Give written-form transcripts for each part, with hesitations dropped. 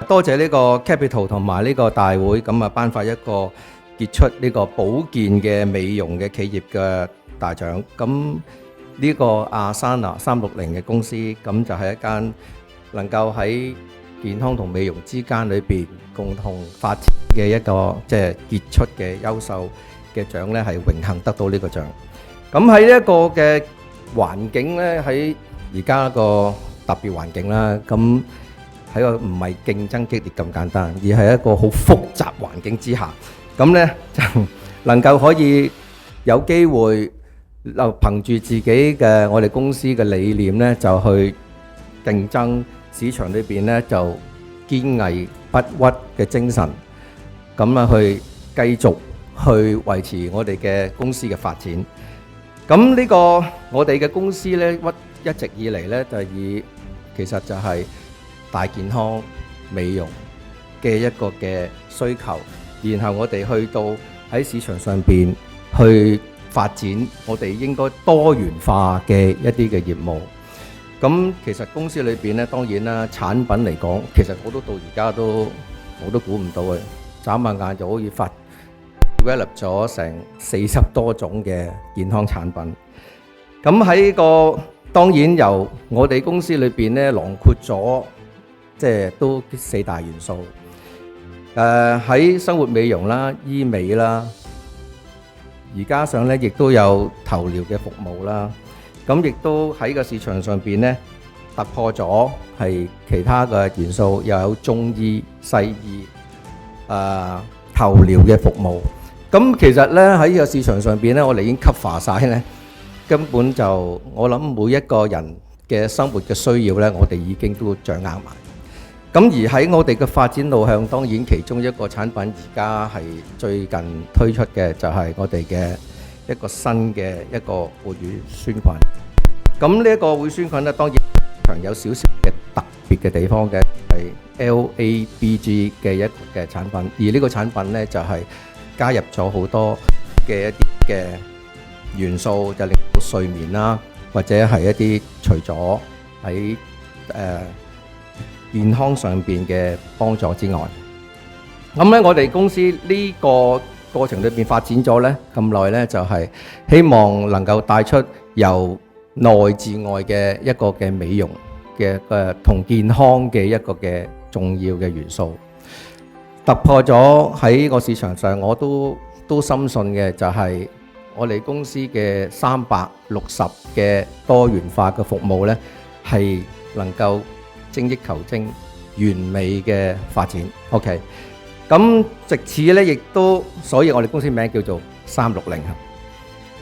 多謝呢個 Capital 同埋呢個大會咁啊，頒發一個傑出呢個保健嘅美容嘅企業嘅大獎。咁呢個Asana 360嘅公司，咁就係一間能夠喺健康同美容之間裏邊共同發展嘅一個即係傑出嘅優秀嘅獎咧，係榮幸得到呢個獎。咁喺呢一個嘅環境咧，喺而家個特別環境啦，咁喺個唔係競爭激烈咁簡單，而係一個好複雜環境之下，咁咧就能夠可以有機會就憑住自己嘅我哋公司嘅理念咧，就去競爭市場裏邊咧，就堅毅不屈嘅精神，咁啊去繼續去維持我哋嘅公司嘅發展。咁呢個我哋嘅公司咧，一直以嚟咧就其實就係大健康美容嘅一個嘅需求，然後我哋去到喺市場上邊去發展我哋應該多元化嘅一啲嘅業務。咁其實公司裏邊咧，當然啦，產品嚟講，其實我都到而家我都估唔到嘅，眨下眼就可以develop 咗成40多種嘅健康產品。咁喺個當然由我哋公司裏邊咧，囊括咗即係都4大元素。喺生活美容啦、醫美啦，而加上咧亦都有頭療嘅服務啦。咁亦都喺個市場上邊咧突破咗係其他嘅元素，又有中醫、西醫、頭療嘅服務。咁其實咧喺呢個市場上邊咧，我哋已經cover晒咧，根本就我諗每一個人嘅生活嘅需要咧，我哋已經都掌握埋。咁而喺我哋嘅發展路向，當然其中一個產品而家係最近推出嘅就係我哋嘅一個新嘅一個活乳酸菌。咁呢一個活乳酸菌咧，當然有少少嘅特別嘅地方嘅，係 LABG 嘅一個嘅產品。而呢個產品咧就係加入咗好多嘅一啲嘅元素，就令到睡眠啦，或者係一啲除咗喺健康上邊嘅幫助之外，咁咧我哋公司呢個過程裏邊發展咗咧咁耐咧，就係希望能夠帶出由內至外嘅一個嘅美容嘅同健康嘅一個嘅重要嘅元素，突破咗喺個市場上，我都深信嘅就係我哋公司嘅360嘅多元化嘅服務咧，係能夠精益求精、完美嘅發展。OK， 咁藉此咧，亦都所以我哋公司名叫做360。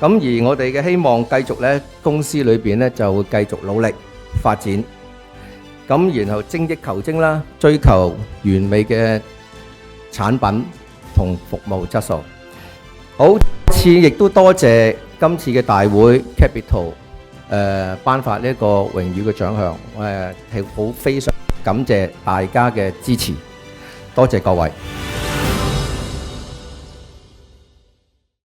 咁而我哋嘅希望繼續咧，公司裏邊咧就會繼續努力發展。咁然後精益求精啦，追求完美嘅產品同服務質素。好，次亦都多謝今次嘅大會 Capital 頒發呢一個榮譽嘅獎項，係好非常感謝大家嘅支持，多謝各位。